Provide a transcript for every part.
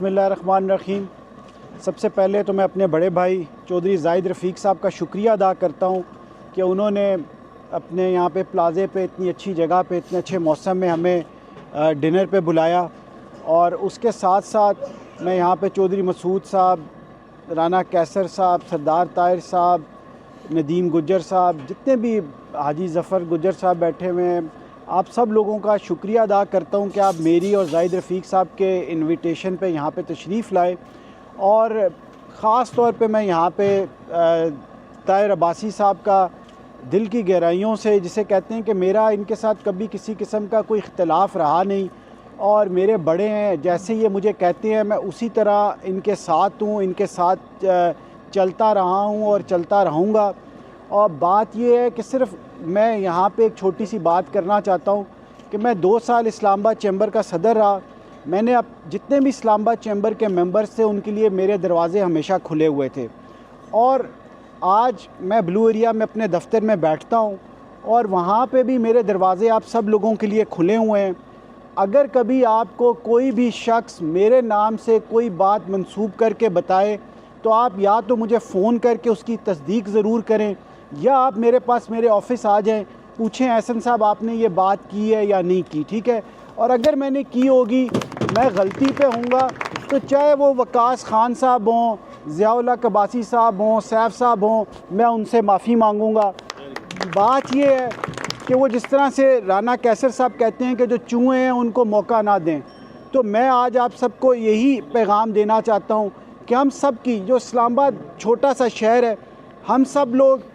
बिस्मिल्लाहिर्रहमानिर्रहीम। सबसे पहले तो मैं अपने बड़े भाई चौधरी जाहिद रफ़ीक साहब का शुक्रिया अदा करता हूँ कि उन्होंने अपने यहाँ पे प्लाज़े पे इतनी अच्छी जगह पे इतने अच्छे मौसम में हमें डिनर पे बुलाया। और उसके साथ साथ मैं यहाँ पे चौधरी मसूद साहब, राना कैसर साहब, सरदार ताहिर साहब, नदीम गुज्जर साहब, जितने भी हाजी ज़फ़र गुज्जर साहब बैठे हुए हैं, आप सब लोगों का शुक्रिया अदा करता हूँ कि आप मेरी और जाहिद रफ़ीक साहब के इनविटेशन पे यहाँ पे तशरीफ़ लाए। और ख़ास तौर पे मैं यहाँ पे ताहिर अब्बासी साहब का दिल की गहराइयों से, जिसे कहते हैं कि मेरा इनके साथ कभी किसी किस्म का कोई इख्तलाफ रहा नहीं और मेरे बड़े हैं, जैसे ये मुझे कहते हैं मैं उसी तरह इनके साथ हूँ, इनके साथ चलता रहा हूँ और चलता रहूँगा। और बात ये है कि सिर्फ़ मैं यहाँ पे एक छोटी सी बात करना चाहता हूँ कि मैं 2 साल इस्लामाबाद चैम्बर का सदर रहा। मैंने अब जितने भी इस्लामाबाद चैम्बर के मेंबर्स थे उनके लिए मेरे दरवाज़े हमेशा खुले हुए थे। और आज मैं ब्लू एरिया में अपने दफ्तर में बैठता हूँ और वहाँ पे भी मेरे दरवाज़े आप सब लोगों के लिए खुले हुए हैं। अगर कभी आपको कोई भी शख्स मेरे नाम से कोई बात मंसूब करके बताए तो आप या तो मुझे फ़ोन करके उसकी तस्दीक ज़रूर करें या आप मेरे पास मेरे ऑफ़िस आ जाएं, पूछें एहसन साहब आपने ये बात की है या नहीं की, ठीक है। और अगर मैंने की होगी, मैं गलती पे हूँगा, तो चाहे वो वकास खान साहब हों, ज़ियाउल्लाह कबासी साहब हों, सैफ साहब हों, मैं उनसे माफ़ी मांगूँगा। बात ये है कि वो जिस तरह से राना कैसर साहब कहते हैं कि जो चूहे हैं उनको मौका ना दें, तो मैं आज आप सबको यही पैगाम देना चाहता हूँ कि हम सब की, जो इस्लामाबाद छोटा सा शहर है, हम सब लोग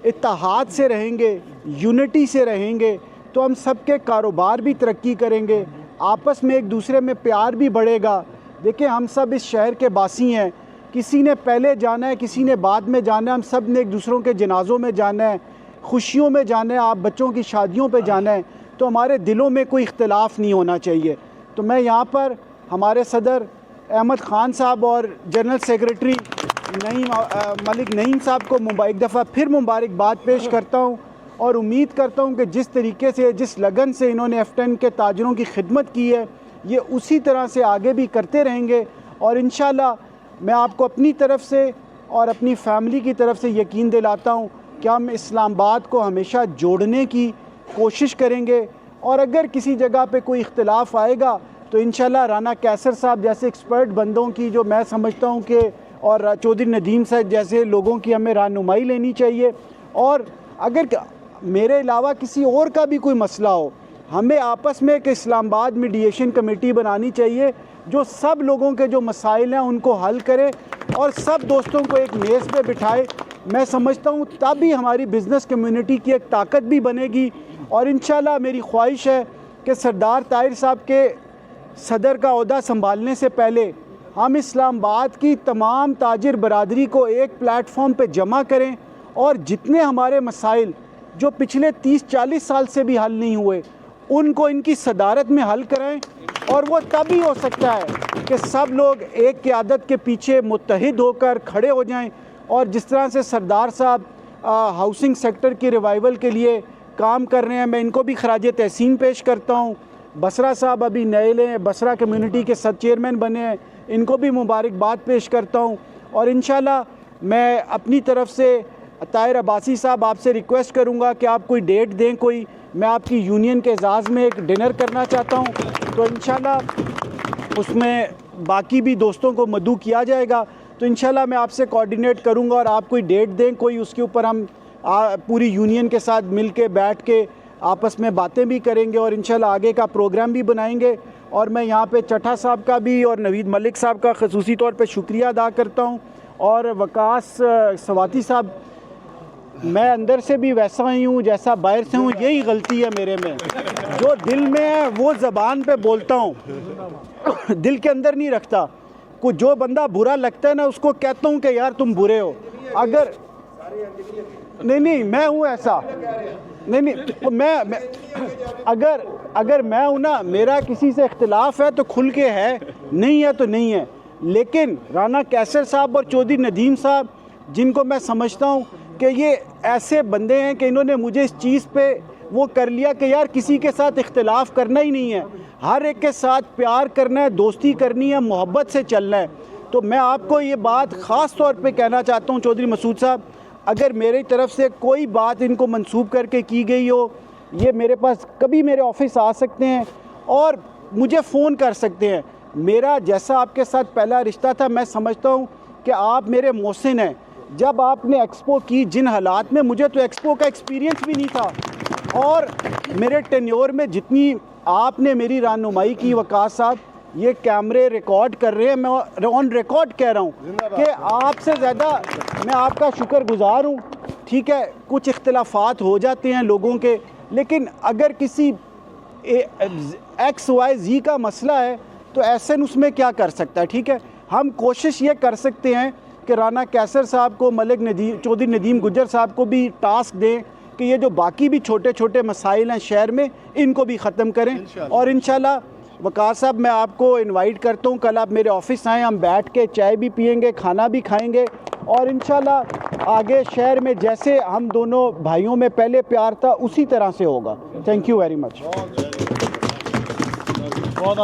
इत्तेहाद से रहेंगे, यूनिटी से रहेंगे, तो हम सब के कारोबार भी तरक्की करेंगे, आपस में एक दूसरे में प्यार भी बढ़ेगा। देखिए हम सब इस शहर के बासी हैं, किसी ने पहले जाना है, किसी ने बाद में जाना है, हम सब ने एक दूसरों के जनाज़ों में जाना है, खुशियों में जाना है, आप बच्चों की शादियों पे जाना है, तो हमारे दिलों में कोई इख्तिलाफ़ नहीं होना चाहिए। तो मैं यहाँ पर हमारे सदर अहमद ख़ान साहब और जनरल सेक्रेटरी मलिक नईम साहब को एक दफ़ा फिर मुबारकबाद पेश करता हूँ और उम्मीद करता हूँ कि जिस तरीके से, जिस लगन से इन्होंने F10 के ताजरों की खिदमत की है, ये उसी तरह से आगे भी करते रहेंगे। और इंशाल्लाह मैं आपको अपनी तरफ से और अपनी फैमिली की तरफ से यकीन दिलाता हूँ कि हम इस्लामाबाद को हमेशा जोड़ने की कोशिश करेंगे। और अगर किसी जगह पे कोई इख्तिलाफ़ आएगा तो इंशाल्लाह राना कैसर साहब जैसे एक्सपर्ट बंदों की, जो मैं समझता हूँ कि, और चौधरी नदीम साहब जैसे लोगों की हमें रहनुमाई लेनी चाहिए। और अगर मेरे अलावा किसी और का भी कोई मसला हो, हमें आपस में एक इस्लामाबाद मीडिएशन कमेटी बनानी चाहिए जो सब लोगों के जो मसाइल हैं उनको हल करे और सब दोस्तों को एक मेज़ पे बिठाए। मैं समझता हूँ तभी हमारी बिज़नेस कम्युनिटी की एक ताकत भी बनेगी। और इंशाल्लाह मेरी ख्वाहिश है कि सरदार ताहिर साहब के सदर का ओहदा संभालने से पहले हम इस्लामाबाद की तमाम ताजिर बरादरी को एक प्लेटफॉर्म पे जमा करें और जितने हमारे मसाइल जो पिछले 30-40 साल से भी हल नहीं हुए उनको इनकी सदारत में हल कराएं। और वो तभी हो सकता है कि सब लोग एक क़यादत के पीछे मुत्तहिद होकर खड़े हो जाएं। और जिस तरह से सरदार साहब हाउसिंग सेक्टर की रिवाइवल के लिए काम कर रहे हैं, मैं इनको भी खराज तहसीन पेश करता हूँ। बसरा साहब अभी नए हैं, बसरा कम्युनिटी के सब चेयरमैन बने हैं, इनको भी मुबारकबाद पेश करता हूँ। और इंशाल्लाह मैं अपनी तरफ से ताहिर अब्बासी साहब आपसे रिक्वेस्ट करूँगा कि आप कोई डेट दें, कोई, मैं आपकी यूनियन के एजाज़ में एक डिनर करना चाहता हूँ, तो इंशाल्लाह उसमें बाकी भी दोस्तों को मदऊ किया जाएगा। तो इंशाल्लाह मैं आपसे कोऑर्डिनेट करूँगा और आप कोई डेट दें कोई, उसके ऊपर हम पूरी यूनियन के साथ मिल के बैठ के आपस में बातें भी करेंगे और इंशाल्लाह आगे का प्रोग्राम भी बनाएंगे। और मैं यहाँ पे चट्ठा साहब का भी और नवीद मलिक साहब का ख़ुसूसी तौर पे शुक्रिया अदा करता हूँ। और वकास सवाती साहब, मैं अंदर से भी वैसा ही हूँ जैसा बाहर से हूँ, यही गलती है मेरे में, जो दिल में है वो ज़बान पे बोलता हूँ, दिल के अंदर नहीं रखता। को जो बंदा बुरा लगता है ना उसको कहता हूँ कि यार तुम बुरे हो। अगर नहीं मैं हूँ ऐसा, नहीं मैं अगर मैं हूँ ना, मेरा किसी से इख्तिलाफ है तो खुल के है, नहीं है तो नहीं है। लेकिन राना कैसर साहब और चौधरी नदीम साहब, जिनको मैं समझता हूँ कि ये ऐसे बंदे हैं कि इन्होंने मुझे इस चीज़ पे वो कर लिया कि यार किसी के साथ इख्तिलाफ़ करना ही नहीं है, हर एक के साथ प्यार करना है, दोस्ती करनी है, मोहब्बत से चलना है। तो मैं आपको ये बात ख़ास तौर पे कहना चाहता हूँ चौधरी मसूद साहब, अगर मेरी तरफ से कोई बात इनको मंसूब करके की गई हो, ये मेरे पास कभी मेरे ऑफिस आ सकते हैं और मुझे फ़ोन कर सकते हैं। मेरा जैसा आपके साथ पहला रिश्ता था, मैं समझता हूँ कि आप मेरे मोहसिन हैं। जब आपने एक्सपो की जिन हालात में, मुझे तो एक्सपो का एक्सपीरियंस भी नहीं था, और मेरे टेन्योर में जितनी आपने मेरी रहनुमाई की वकास साहब, ये कैमरे रिकॉर्ड कर रहे हैं, मैं ऑन रिकॉर्ड कह रहा हूँ कि आपसे ज़्यादा मैं आपका शुक्रगुज़ार हूँ। ठीक है, कुछ इख्तिलाफ़ात हो जाते हैं लोगों के, लेकिन अगर किसी XYZ का मसला है तो एहसन उसमें क्या कर सकता है। ठीक है, हम कोशिश ये कर सकते हैं कि राना कैसर साहब को, मलिक नदीम, चौधरी नदीम गुज्जर साहब को भी टास्क दें कि ये जो बाकी भी छोटे छोटे मसाइल हैं शहर में, इनको भी ख़त्म करें। और इंशाल्लाह वकास साहब, मैं आपको इनवाइट करता हूँ, कल आप मेरे ऑफिस आएँ, हम बैठ के चाय भी पियेंगे, खाना भी खाएंगे, और इंशाल्लाह आगे शहर में जैसे हम दोनों भाइयों में पहले प्यार था उसी तरह से होगा। Thank you very much. बहुत